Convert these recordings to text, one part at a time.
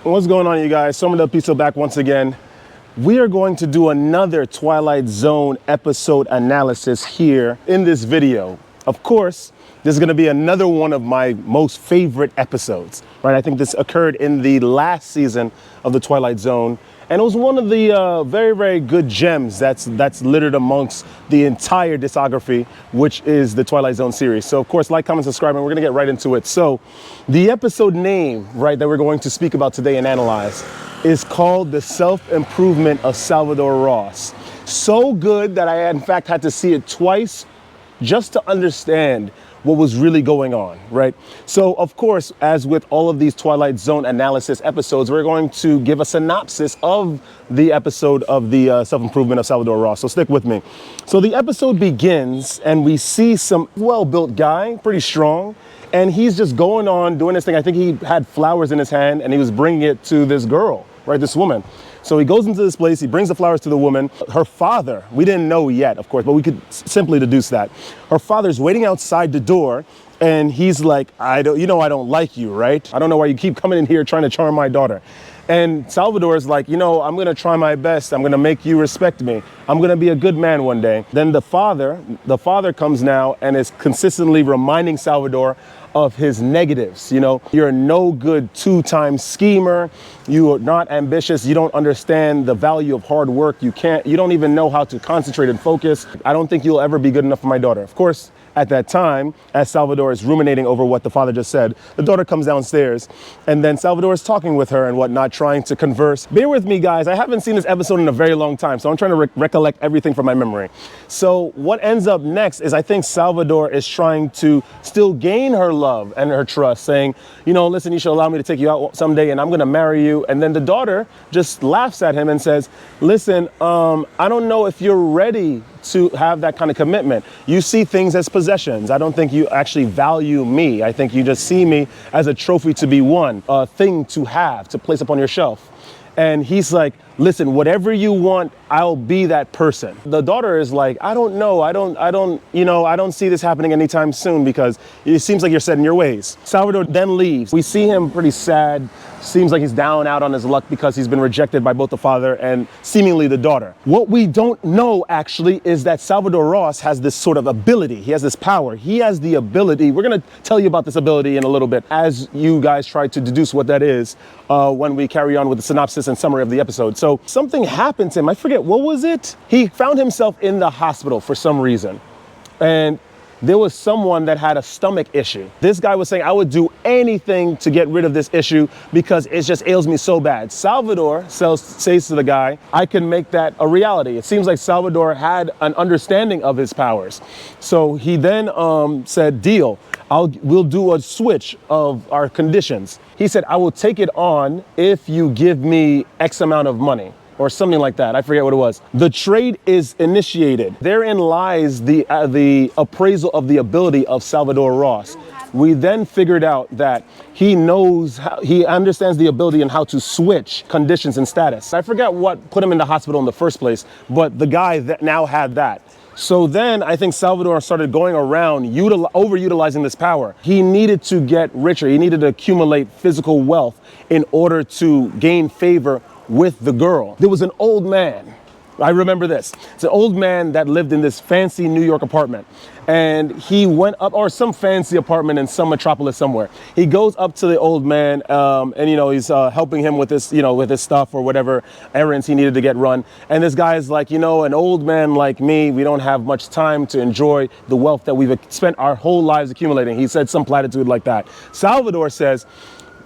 What's going on, you guys? Semen the Pizza back once again. We are going to do another Twilight Zone episode analysis here in this video. Of course, this is going to be another one of my most favorite episodes, right? I think this occurred in the last season of the Twilight Zone, and it was one of the very, very good gems that's littered amongst the entire discography, which is the Twilight Zone series. So, of course, like, comment, subscribe, and we're going to get right into it. So, the episode name, right, that we're going to speak about today and analyze is called The Self-Improvement of Salvador Ross. So good that I, in fact, had to see it twice just to understand what was really going on, right? So, of course, as with all of these Twilight Zone analysis episodes, we're going to give a synopsis of the episode of the Self-Improvement of Salvador Ross. So stick with me. So the episode begins and we see some well-built guy, pretty strong, and he's just going on doing this thing. I think he had flowers in his hand and he was bringing it to this girl, right, this woman. So he goes into this place, he brings the flowers to the woman. Her father, we didn't know yet, of course, but we could simply deduce that. Her father's waiting outside the door and he's like, I don't like you, right? I don't know why you keep coming in here trying to charm my daughter. And Salvador is like, I'm gonna try my best. I'm gonna make you respect me. I'm gonna be a good man one day. Then the father comes now and is consistently reminding Salvador of his negatives. You're a no good two-time schemer. You are not ambitious. You don't understand the value of hard work. You don't even know how to concentrate and focus. I don't think you'll ever be good enough for my daughter. Of course, at that time, as Salvador is ruminating over what the father just said, the daughter comes downstairs and then Salvador is talking with her and whatnot, trying to converse. Bear with me, guys. I haven't seen this episode in a very long time, so I'm trying to recollect everything from my memory. So what ends up next is I think Salvador is trying to still gain her love and her trust, saying, listen, you should allow me to take you out someday and I'm going to marry you. And then the daughter just laughs at him and says, listen, I don't know if you're ready to have that kind of commitment. You see things as possessions. I don't think you actually value me. I think you just see me as a trophy to be won, a thing to have, to place upon your shelf. And he's like, listen, whatever you want, I'll be that person. The daughter is like, I don't know. I don't see this happening anytime soon because it seems like you're set in your ways. Salvador then leaves. We see him pretty sad. Seems like he's down out on his luck because he's been rejected by both the father and seemingly the daughter. What we don't know actually is that Salvador Ross has this sort of ability. He has this power. He has the ability. We're going to tell you about this ability in a little bit as you guys try to deduce what that is when we carry on with the synopsis and summary of the episode. So something happened to him. I forget, what was it? He found himself in the hospital for some reason. And there was someone that had a stomach issue. This guy was saying, I would do anything to get rid of this issue because it just ails me so bad. Salvador says to the guy, I can make that a reality. It seems like Salvador had an understanding of his powers. So he then said, deal, we'll do a switch of our conditions. He said, I will take it on if you give me X amount of money, or something like that. I forget what it was. The trade is initiated. Therein lies the appraisal of the ability of Salvador Ross. We then figured out that he understands the ability and how to switch conditions and status. I forgot what put him in the hospital in the first place, but the guy that now had that. So then I think Salvador started going around overutilizing this power. He needed to get richer. He needed to accumulate physical wealth in order to gain favor with the girl. There was an old man. I remember this. It's an old man that lived in this fancy New York apartment. And he went up, or some fancy apartment in some metropolis somewhere. He goes up to the old man and he's helping him with this, with his stuff or whatever errands he needed to get run. And this guy is like, an old man like me, we don't have much time to enjoy the wealth that we've spent our whole lives accumulating. He said some platitude like that. Salvador says,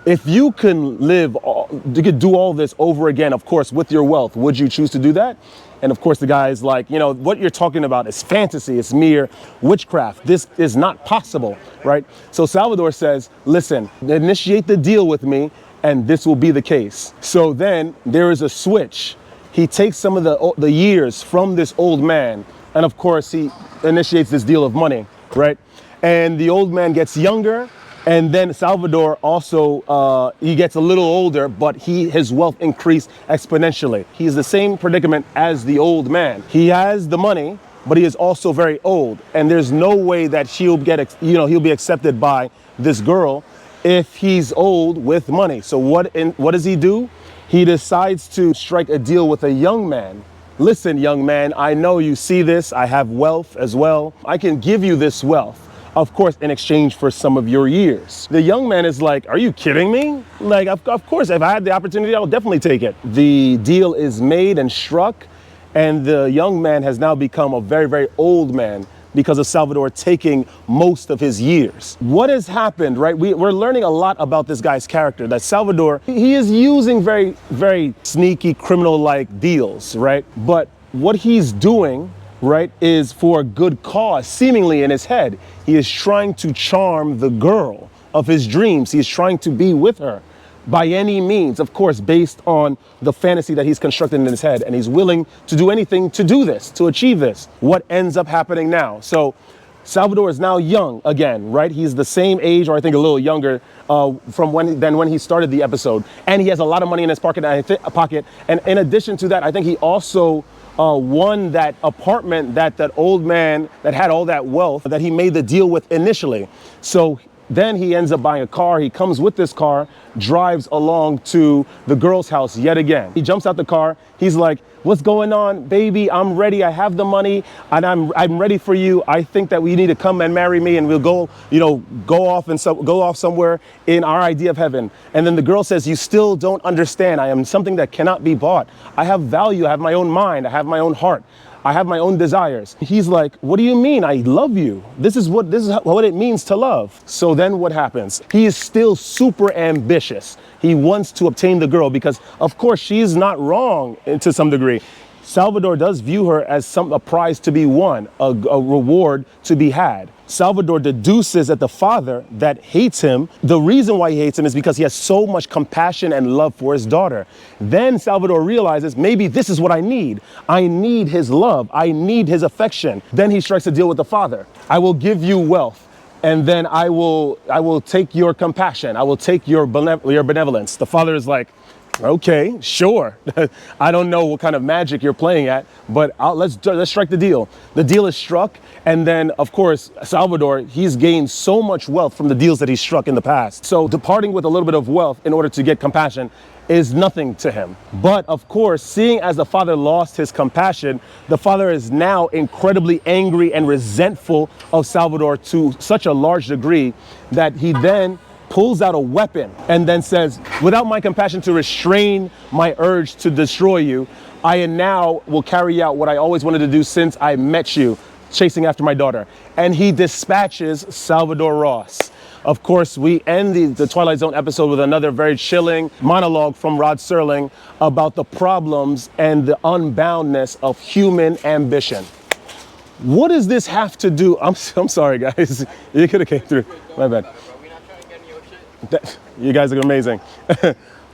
if you can you could do all this over again, of course, with your wealth, would you choose to do that? And of course, the guy is like, what you're talking about is fantasy. It's mere witchcraft. This is not possible, right? So Salvador says, listen, initiate the deal with me and this will be the case. So then there is a switch. He takes some of the years from this old man. And of course, he initiates this deal of money, right? And the old man gets younger. And then Salvador also, he gets a little older, but his wealth increased exponentially. He's the same predicament as the old man. He has the money, but he is also very old. And there's no way that he'll be accepted by this girl if he's old with money. So what does he do? He decides to strike a deal with a young man. Listen, young man, I know you see this. I have wealth as well. I can give you this wealth, of course, in exchange for some of your years. The young man is like, are you kidding me? Like, of course, if I had the opportunity, I would definitely take it. The deal is made and struck, and the young man has now become a very, very old man because of Salvador taking most of his years. What has happened, right? We're learning a lot about this guy's character, that Salvador, he is using very, very sneaky criminal-like deals, right? But what he's doing, right, is for a good cause, seemingly in his head. He is trying to charm the girl of his dreams. He is trying to be with her by any means, of course, based on the fantasy that he's constructed in his head. And he's willing to do anything to do this, to achieve this. What ends up happening now? So Salvador is now young again, right? He's the same age, or I think a little younger, than when he started the episode. And he has a lot of money in his pocket. And in addition to that, I think he also won that apartment that old man that had all that wealth that he made the deal with initially. So then he ends up buying a car. He comes with this car, drives along to the girl's house yet again. He jumps out the car. He's like, what's going on, baby? I'm ready. I have the money and I'm ready for you. I think that we need to come and marry me, and we'll go off somewhere in our idea of heaven. And then the girl says, you still don't understand. I am something that cannot be bought. I have value. I have my own mind. I have my own heart. I have my own desires. He's like, what do you mean? I love you. This is what it means to love. So then what happens? He is still super ambitious. He wants to obtain the girl because, of course, she's not wrong to some degree. Salvador does view her as a prize to be won, a reward to be had. Salvador deduces that the father that hates him, the reason why he hates him is because he has so much compassion and love for his daughter. Then Salvador realizes, maybe this is what I need. I need his love. I need his affection. Then he strikes a deal with the father. I will give you wealth, and then I will take your compassion. I will take your benevolence. The father is like, okay, sure. I don't know what kind of magic you're playing at, but let's strike the deal. The deal is struck, and then, of course, Salvador, he's gained so much wealth from the deals that he struck in the past. So departing with a little bit of wealth in order to get compassion is nothing to him. But, of course, seeing as the father lost his compassion, the father is now incredibly angry and resentful of Salvador to such a large degree that he then pulls out a weapon and then says, without my compassion to restrain my urge to destroy you, I now will carry out what I always wanted to do since I met you, chasing after my daughter. And he dispatches Salvador Ross. Of course, we end the Twilight Zone episode with another very chilling monologue from Rod Serling about the problems and the unboundness of human ambition. What does this have to do? I'm sorry, guys. You could have came through. My bad. You guys are amazing.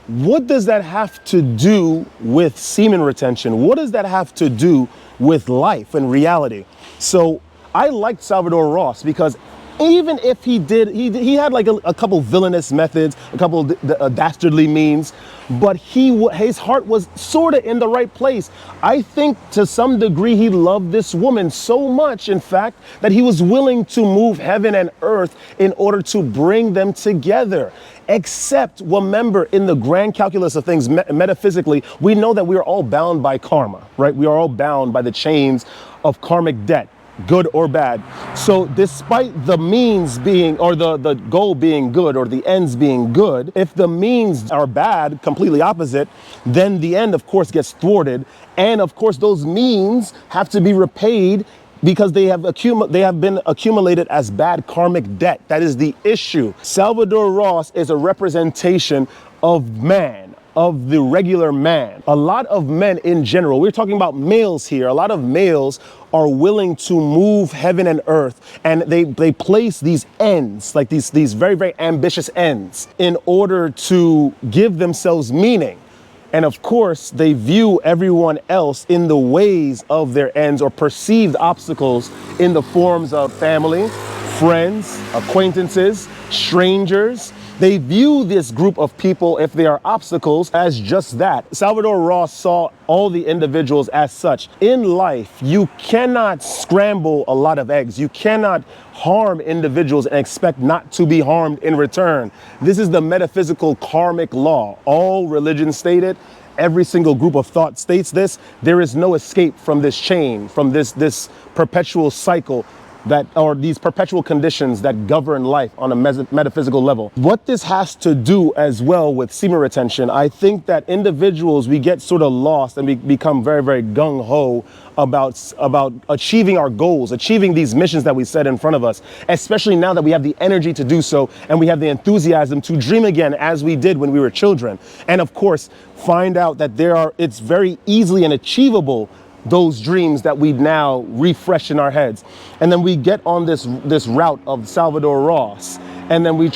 What does that have to do with semen retention? What does that have to do with life and reality? So I liked Salvador Ross because even if he had like a couple villainous methods, a couple dastardly means, but his heart was sort of in the right place. I think to some degree he loved this woman so much, in fact, that he was willing to move heaven and earth in order to bring them together. Except, remember, in the grand calculus of things, metaphysically, we know that we are all bound by karma, right? We are all bound by the chains of karmic debt, good or bad. So despite the means being, or the goal being good, or the ends being good, if the means are bad, completely opposite, then the end, of course, gets thwarted. And of course, those means have to be repaid because they have been accumulated as bad karmic debt. That is the issue. Salvador Ross is a representation of man, of the regular man. A lot of men in general, we're talking about males here, a lot of males are willing to move heaven and earth, and they place these ends, like these very, very ambitious ends, in order to give themselves meaning. And of course, they view everyone else in the ways of their ends, or perceived obstacles in the forms of family, friends, acquaintances, strangers, They view this group of people, if they are obstacles, as just that. Salvador Ross saw all the individuals as such. In life, you cannot scramble a lot of eggs. You cannot harm individuals and expect not to be harmed in return. This is the metaphysical karmic law. All religions state it. Every single group of thought states this. There is no escape from this chain, from this perpetual cycle or these perpetual conditions that govern life on a metaphysical level. What this has to do as well with semen retention, I think that individuals, we get sort of lost and we become very, very gung-ho about achieving our goals, achieving these missions that we set in front of us, especially now that we have the energy to do so and we have the enthusiasm to dream again as we did when we were children. And of course, find out that it's very easily and achievable, those dreams that we now refresh in our heads. And then we get on this route of Salvador Ross, and then we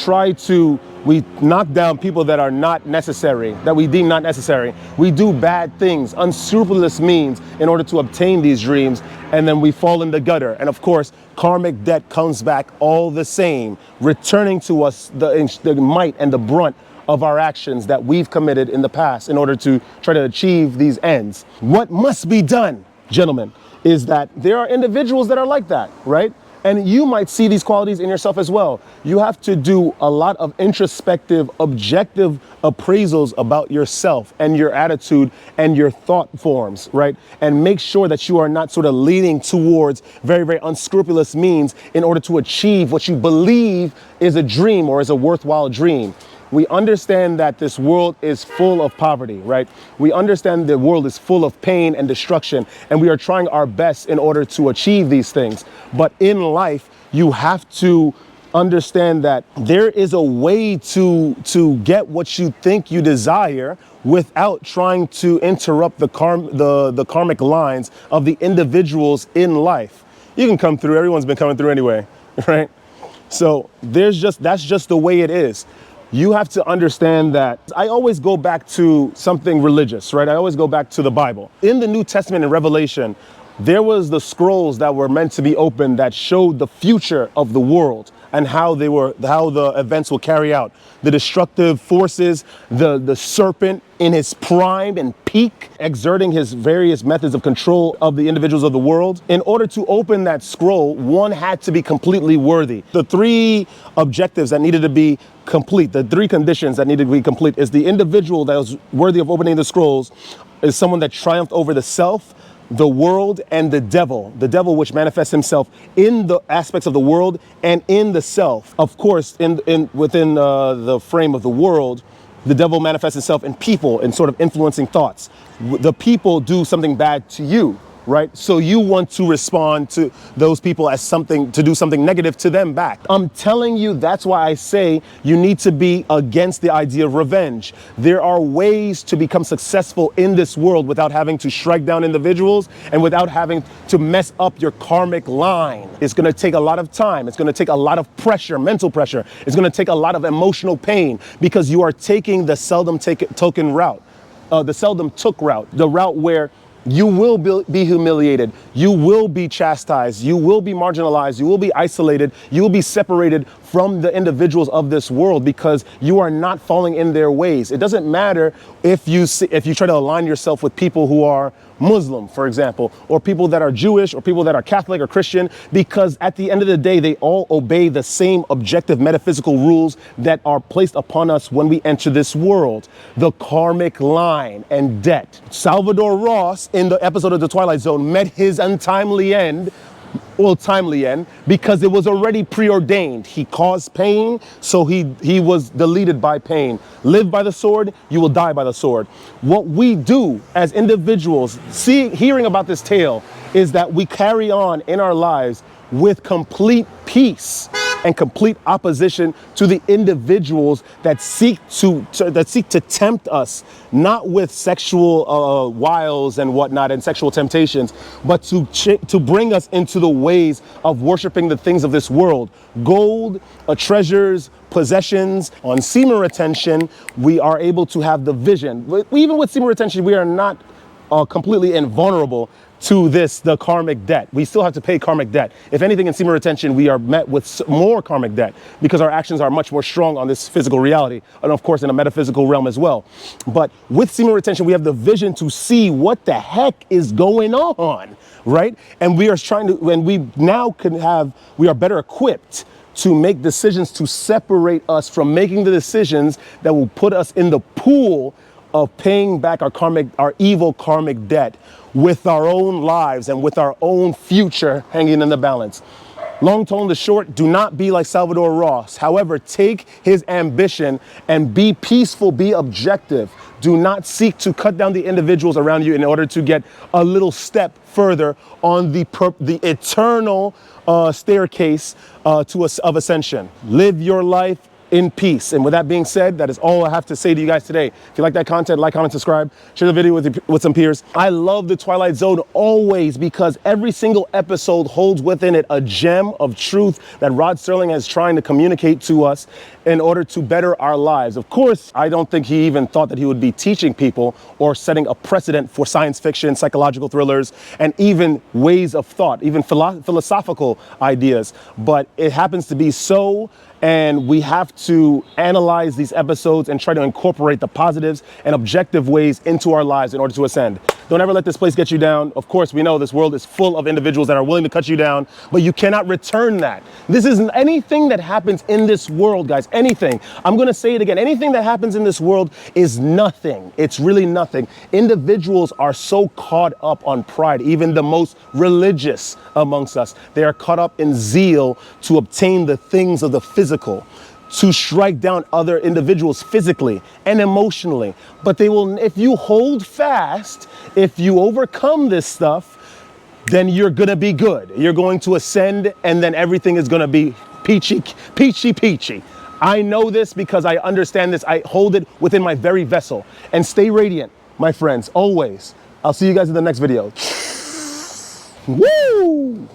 knock down people that are not necessary, that we deem not necessary. We do bad things, unscrupulous means in order to obtain these dreams, and then we fall in the gutter. And of course, karmic debt comes back all the same, returning to us the might and the brunt of our actions that we've committed in the past in order to try to achieve these ends. What must be done, gentlemen, is that there are individuals that are like that, right? And you might see these qualities in yourself as well. You have to do a lot of introspective, objective appraisals about yourself and your attitude and your thought forms, right? And make sure that you are not sort of leaning towards very, very unscrupulous means in order to achieve what you believe is a dream or is a worthwhile dream. We understand that this world is full of poverty, right? We understand the world is full of pain and destruction, and we are trying our best in order to achieve these things. But in life, you have to understand that there is a way to get what you think you desire without trying to interrupt the karmic lines of the individuals in life. You can come through. Everyone's been coming through anyway, right? So that's just the way it is. You have to understand that I always go back to something religious, right? I always go back to the Bible. In the New Testament and Revelation, there was the scrolls that were meant to be opened that showed the future of the world and how the events will carry out. The destructive forces, the serpent in his prime and peak, exerting his various methods of control of the individuals of the world. In order to open that scroll, one had to be completely worthy. The three objectives that needed to be complete, the three conditions that needed to be complete, is the individual that was worthy of opening the scrolls is someone that triumphed over the self, the world, and the devil which manifests himself in the aspects of the world and in the self. Of course, within the frame of the world, the devil manifests itself in people and sort of influencing thoughts. The people do something bad to you, right? So you want to respond to those people as to do something negative to them back. I'm telling you, that's why I say you need to be against the idea of revenge. There are ways to become successful in this world without having to strike down individuals and without having to mess up your karmic line. It's going to take a lot of time. It's going to take a lot of pressure, mental pressure. It's going to take a lot of emotional pain because you are taking the seldom token route, the seldom took route, the route where you will be humiliated, you will be chastised, you will be marginalized, you will be isolated, you will be separated from the individuals of this world because you are not falling in their ways. It doesn't matter if you try to align yourself with people who are Muslim, for example, or people that are Jewish or people that are Catholic or Christian, because at the end of the day, they all obey the same objective metaphysical rules that are placed upon us when we enter this world. The karmic line and debt. Salvador Ross, in the episode of The Twilight Zone, met his untimely end, timely end, because it was already preordained. He caused pain, so he was deleted by pain. Live by the sword, you will die by the sword. What we do as individuals, hearing about this tale, is that we carry on in our lives with complete peace and complete opposition to the individuals that seek to tempt us, not with sexual wiles and whatnot and sexual temptations, but to bring us into the ways of worshiping the things of this world. Gold, treasures, possessions. On semen retention, we are able to have the vision. Even with semen retention, we are not completely invulnerable to this, the karmic debt. We still have to pay karmic debt. If anything, in semen retention, we are met with more karmic debt because our actions are much more strong on this physical reality, and of course in a metaphysical realm as well. But with semen retention, we have the vision to see what the heck is going on, right? And we are trying to, when we now can have, we are better equipped to make decisions to separate us from making the decisions that will put us in the pool of paying back our evil karmic debt with our own lives and with our own future hanging in the balance. Long told the short, do not be like Salvador Ross. However, take his ambition and be peaceful, be objective. Do not seek to cut down the individuals around you in order to get a little step further on the eternal staircase of ascension. Live your life in peace. And with that being said, that is all I have to say to you guys today. If you like that content, like, comment, subscribe, share the video with some peers. I love the Twilight Zone always because every single episode holds within it a gem of truth that Rod Serling is trying to communicate to us in order to better our lives. Of course, I don't think he even thought that he would be teaching people or setting a precedent for science fiction, psychological thrillers, and even ways of thought, even philosophical ideas. But it happens to be so, and we have to analyze these episodes and try to incorporate the positives and objective ways into our lives in order to ascend. Don't ever let this place get you down. Of course, we know this world is full of individuals that are willing to cut you down, but you cannot return that. This isn't anything that happens in this world, guys. Anything. I'm going to say it again. Anything that happens in this world is nothing. It's really nothing. Individuals are so caught up on pride, even the most religious amongst us. They are caught up in zeal to obtain the things of the physical, to strike down other individuals physically and emotionally. But they will, if you hold fast, if you overcome this stuff, then you're gonna be good. You're going to ascend, and then everything is gonna be peachy, peachy, peachy. I know this because I understand this. I hold it within my very vessel. And stay radiant, my friends, always. I'll see you guys in the next video. Woo!